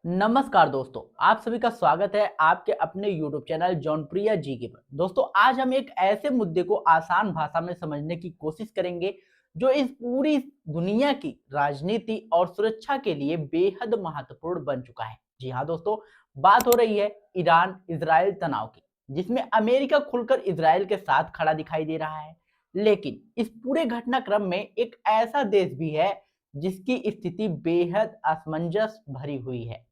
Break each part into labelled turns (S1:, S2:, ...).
S1: नमस्कार दोस्तों, आप सभी का स्वागत है आपके अपने YouTube चैनल जॉनप्रिया जी के पर। दोस्तों, आज हम एक ऐसे मुद्दे को आसान भाषा में समझने की कोशिश करेंगे जो इस पूरी दुनिया की राजनीति और सुरक्षा के लिए बेहद महत्वपूर्ण बन चुका है। जी हाँ दोस्तों, बात हो रही है ईरान इजराइल तनाव की, जिसमें अमेरिका खुलकर इजराइल के साथ खड़ा दिखाई दे रहा है। लेकिन इस पूरे घटनाक्रम में एक ऐसा देश भी है जिसकी स्थिति बेहद असमंजस भरी हुई है,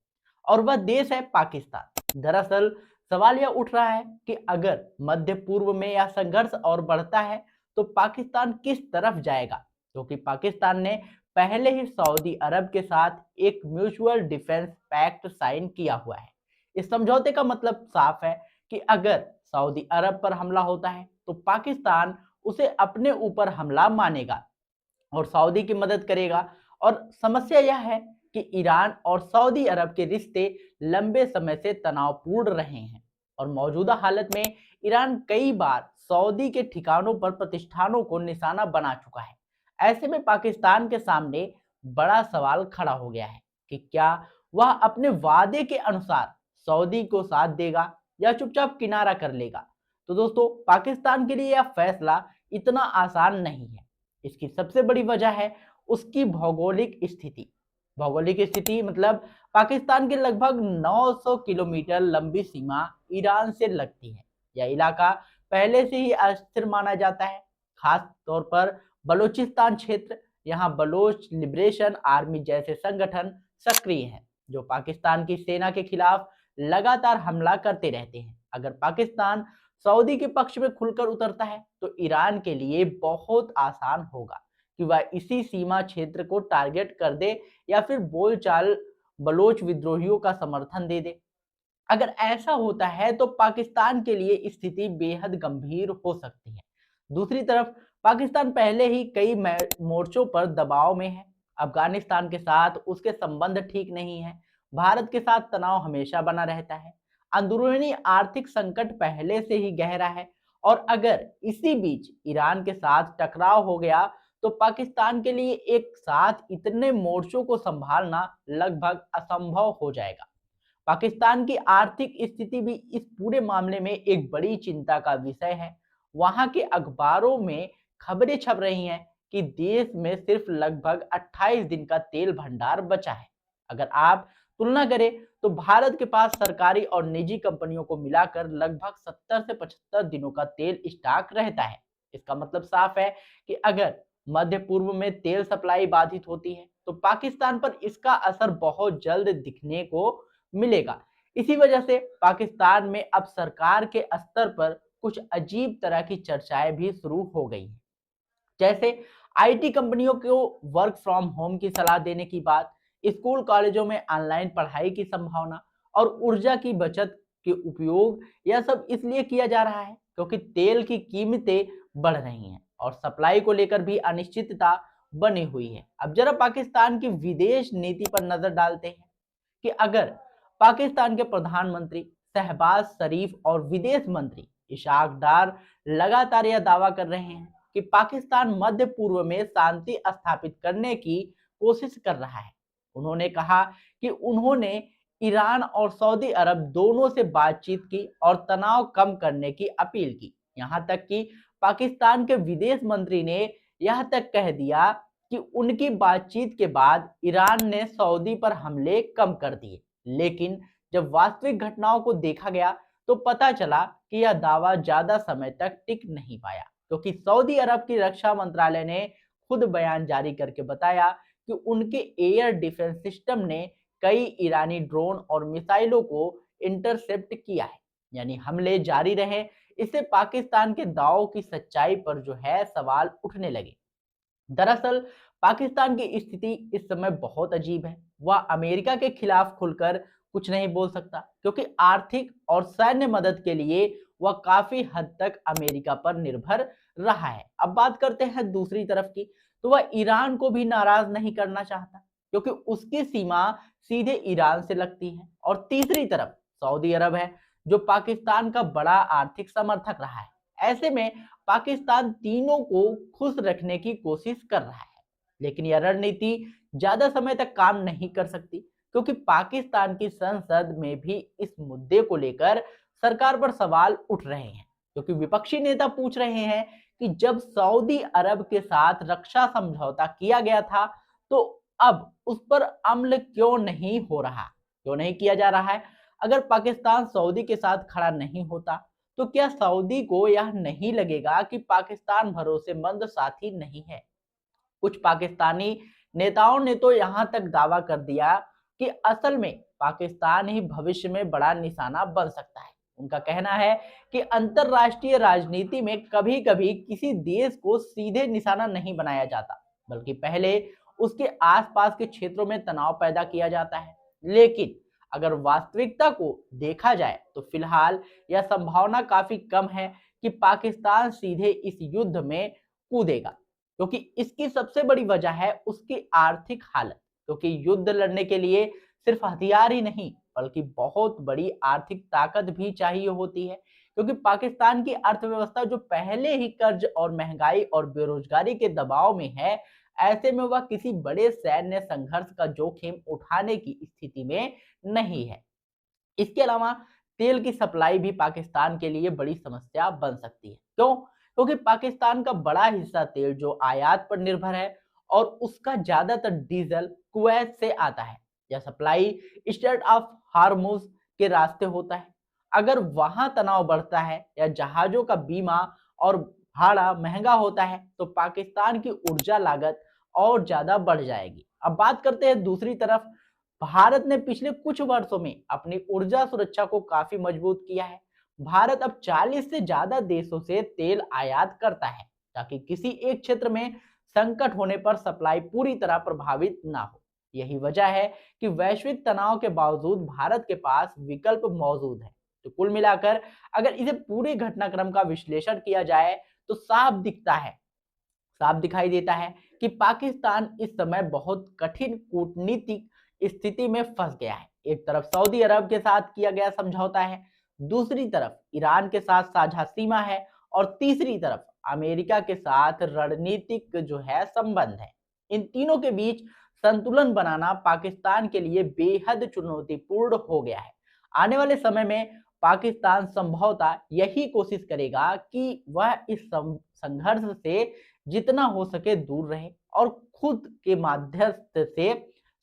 S1: और वह देश है पाकिस्तान। दरअसल सवाल यह उठ रहा है कि अगर मध्य पूर्व में यह संघर्ष और बढ़ता है तो पाकिस्तान किस तरफ जाएगा, क्योंकि पाकिस्तान ने पहले ही सऊदी अरब के साथ एक म्यूचुअल डिफेंस पैक्ट साइन किया हुआ है। इस समझौते का मतलब साफ है कि अगर सऊदी अरब पर हमला होता है तो पाकिस्तान उसे अपने ऊपर हमला मानेगा और सऊदी की मदद करेगा। और समस्या यह है कि ईरान और सऊदी अरब के रिश्ते लंबे समय से तनावपूर्ण रहे हैं और मौजूदा हालत में ईरान कई बार सऊदी के ठिकानों पर प्रतिष्ठानों को निशाना बना चुका है। ऐसे में पाकिस्तान के सामने बड़ा सवाल खड़ा हो गया है कि क्या वह अपने वादे के अनुसार सऊदी को साथ देगा या चुपचाप किनारा कर लेगा। तो दोस्तों, पाकिस्तान के लिए यह फैसला इतना आसान नहीं है। इसकी सबसे बड़ी वजह है उसकी भौगोलिक स्थिति। भौगोलिक स्थिति मतलब पाकिस्तान की लगभग 900 किलोमीटर लंबी सीमा ईरान से लगती है। यह इलाका पहले से ही अस्थिर माना जाता है, खास तौर पर बलूचिस्तान क्षेत्र। यहाँ बलोच लिबरेशन आर्मी जैसे संगठन सक्रिय हैं जो पाकिस्तान की सेना के खिलाफ लगातार हमला करते रहते हैं। अगर पाकिस्तान सऊदी के पक्ष में खुलकर उतरता है तो ईरान के लिए बहुत आसान होगा कि वह इसी सीमा क्षेत्र को टारगेट कर दे या फिर बोलचाल बलोच विद्रोहियों का समर्थन दे दे। अगर ऐसा होता है तो पाकिस्तान के लिए स्थिति बेहद गंभीर हो सकती है। दूसरी तरफ पाकिस्तान पहले ही कई मोर्चों पर दबाव में है। अफगानिस्तान के साथ उसके संबंध ठीक नहीं है, भारत के साथ तनाव हमेशा बना रहता है, अंदरूनी आर्थिक संकट पहले से ही गहरा है। और अगर इसी बीच ईरान के साथ टकराव हो गया तो पाकिस्तान के लिए एक साथ इतने मोर्चों को संभालना लगभग असंभव हो जाएगा। पाकिस्तान की आर्थिक स्थिति भी इस पूरे मामले में एक बड़ी चिंता का विषय है। वहां के अखबारों में खबरें छप रही हैं कि देश में सिर्फ लगभग 28 दिन का तेल भंडार बचा है। अगर आप तुलना करें तो भारत के पास सरकारी और निजी कंपनियों को मिलाकर लगभग 70 से 75 दिनों का तेल स्टॉक रहता है। इसका मतलब साफ है कि अगर मध्य पूर्व में तेल सप्लाई बाधित होती है तो पाकिस्तान पर इसका असर बहुत जल्द दिखने को मिलेगा। इसी वजह से पाकिस्तान में अब सरकार के स्तर पर कुछ अजीब तरह की चर्चाएं भी शुरू हो गई हैं, जैसे आईटी कंपनियों को वर्क फ्रॉम होम की सलाह देने की बात, स्कूल कॉलेजों में ऑनलाइन पढ़ाई की संभावना और ऊर्जा की बचत के उपयोग। यह सब इसलिए किया जा रहा है क्योंकि तेल की कीमतें बढ़ रही हैं और सप्लाई को लेकर भी अनिश्चितता बनी हुई है। अब जरा पाकिस्तान की विदेश नीति पर नजर डालते हैं कि अगर पाकिस्तान के प्रधानमंत्री शहबाज शरीफ और विदेश मंत्री इशाक डार लगातार यह दावा कर रहे हैं कि पाकिस्तान मध्य पूर्व में शांति स्थापित करने की कोशिश कर रहा है। उन्होंने कहा कि उन्होंने ईरान और सऊदी अरब दोनों से बातचीत की और तनाव कम करने की अपील की। यहां तक कि पाकिस्तान के विदेश मंत्री ने यह तक कह दिया कि उनकी बातचीत के बाद ईरान ने सऊदी पर हमले कम कर दिए। लेकिन जब वास्तविक घटनाओं को देखा गया तो पता चला कि यह दावा ज्यादा समय तक टिक नहीं पाया, क्योंकि सऊदी अरब की रक्षा मंत्रालय ने खुद बयान जारी करके बताया कि उनके एयर डिफेंस सिस्टम ने कई ईरानी ड्रोन और मिसाइलों को इंटरसेप्ट किया है, यानी हमले जारी रहे। इससे पाकिस्तान के दावों की सच्चाई पर जो है सवाल उठने लगे। दरअसल पाकिस्तान की स्थिति इस समय बहुत अजीब है। वह अमेरिका के खिलाफ खुलकर कुछ नहीं बोल सकता क्योंकि आर्थिक और सैन्य मदद के लिए वह काफी हद तक अमेरिका पर निर्भर रहा है। अब बात करते हैं दूसरी तरफ की, तो वह ईरान को भी नाराज नहीं करना चाहता क्योंकि उसकी सीमा सीधे ईरान से लगती है। और तीसरी तरफ सऊदी अरब है जो पाकिस्तान का बड़ा आर्थिक समर्थक रहा है। ऐसे में पाकिस्तान तीनों को खुश रखने की कोशिश कर रहा है, लेकिन यह रणनीति ज्यादा समय तक काम नहीं कर सकती क्योंकि पाकिस्तान की संसद में भी इस मुद्दे को लेकर सरकार पर सवाल उठ रहे हैं, क्योंकि विपक्षी नेता पूछ रहे हैं कि जब सऊदी अरब के साथ रक्षा समझौता किया गया था तो अब उस पर अमल क्यों नहीं हो रहा, क्यों नहीं किया जा रहा है। अगर पाकिस्तान सऊदी के साथ खड़ा नहीं होता तो क्या सऊदी को यह नहीं लगेगा कि पाकिस्तान भरोसेमंद साथी नहीं है। कुछ पाकिस्तानी नेताओं ने तो यहां तक दावा कर दिया कि असल में पाकिस्तान ही भविष्य में बड़ा निशाना बन सकता है। उनका कहना है कि अंतरराष्ट्रीय राजनीति में कभी कभी किसी देश को सीधे निशाना नहीं बनाया जाता, बल्कि पहले उसके आसपास के क्षेत्रों में तनाव पैदा किया जाता है। लेकिन अगर वास्तविकता को देखा जाए तो फिलहाल यह संभावना काफी कम है कि पाकिस्तान सीधे इस युद्ध में कूदेगा, क्योंकि इसकी सबसे बड़ी वजह है उसकी आर्थिक हालत। क्योंकि युद्ध लड़ने के लिए सिर्फ हथियार ही नहीं बल्कि बहुत बड़ी आर्थिक ताकत भी चाहिए होती है, क्योंकि पाकिस्तान की अर्थव्यवस्था जो पहले ही कर्ज और महंगाई और बेरोजगारी के दबाव में है, ऐसे में वह किसी बड़े सैन्य संघर्ष का जोखिम उठाने की स्थिति में नहीं है। इसके अलावा तेल की सप्लाई भी पाकिस्तान के लिए बड़ी समस्या बन सकती है। क्यों? क्योंकि पाकिस्तान का बड़ा हिस्सा तेल जो आयात पर निर्भर है और उसका ज्यादातर डीजल कुवैत से आता है। यह सप्लाई स्ट्रेट ऑफ हार्मुज के रास्ते होता है। अगर वहां तनाव बढ़ता है या जहाजों का बीमा और भाड़ा महंगा होता है तो पाकिस्तान की ऊर्जा लागत और ज्यादा बढ़ जाएगी। अब बात करते हैं दूसरी तरफ, भारत ने पिछले कुछ वर्षों में अपनी ऊर्जा सुरक्षा को काफी मजबूत किया है। भारत अब 40 से ज्यादा देशों से तेल आयात करता है ताकि किसी एक क्षेत्र में संकट होने पर सप्लाई पूरी तरह प्रभावित ना हो। यही वजह है कि वैश्विक तनाव के बावजूद भारत के पास विकल्प मौजूद है। तो कुल मिलाकर अगर इसे पूरे घटनाक्रम का विश्लेषण किया जाए तो साफ दिखाई देता है कि पाकिस्तान इस समय बहुत कठिन कूटनीतिक स्थिति में फंस गया है। एक तरफ सऊदी अरब के साथ किया गया समझौता है, दूसरी तरफ ईरान के साथ साझा सीमा है और तीसरी तरफ अमेरिका के साथ रणनीतिक जो है संबंध है। इन तीनों के बीच संतुलन बनाना पाकिस्तान के लिए बेहद चुनौतीपूर्ण हो गया है। आने वाले समय में पाकिस्तान संभवतः यही कोशिश करेगा कि वह इस संघर्ष से जितना हो सके दूर रहे और खुद के माध्यस्थ से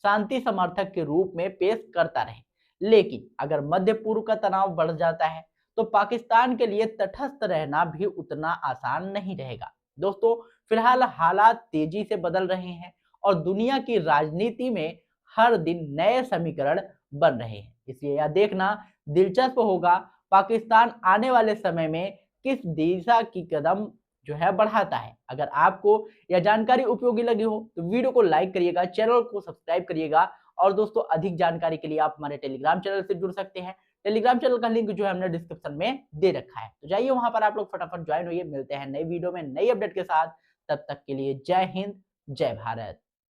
S1: शांति समर्थक के रूप में पेश करता रहे। लेकिन अगर मध्य पूर्व का तनाव बढ़ जाता है तो पाकिस्तान के लिए तटस्थ रहना भी उतना आसान नहीं रहेगा। दोस्तों, फिलहाल हालात तेजी से बदल रहे हैं और दुनिया की राजनीति में हर दिन नए समीकरण बन रहे हैं, इसलिए यह देखना दिलचस्प होगा पाकिस्तान आने वाले समय में किस दिशा की कदम जो है बढ़ाता है। अगर आपको यह जानकारी उपयोगी लगी हो तो वीडियो को लाइक करिएगा, चैनल को सब्सक्राइब करिएगा और दोस्तों अधिक जानकारी के लिए आप हमारे टेलीग्राम चैनल से जुड़ सकते हैं। टेलीग्राम चैनल का लिंक जो है हमने डिस्क्रिप्शन में दे रखा है, तो जाइए वहां पर आप लोग फटाफट ज्वाइन होइए। मिलते हैं नई वीडियो में नई अपडेट के साथ, तब तक के लिए जय हिंद, जय भारत।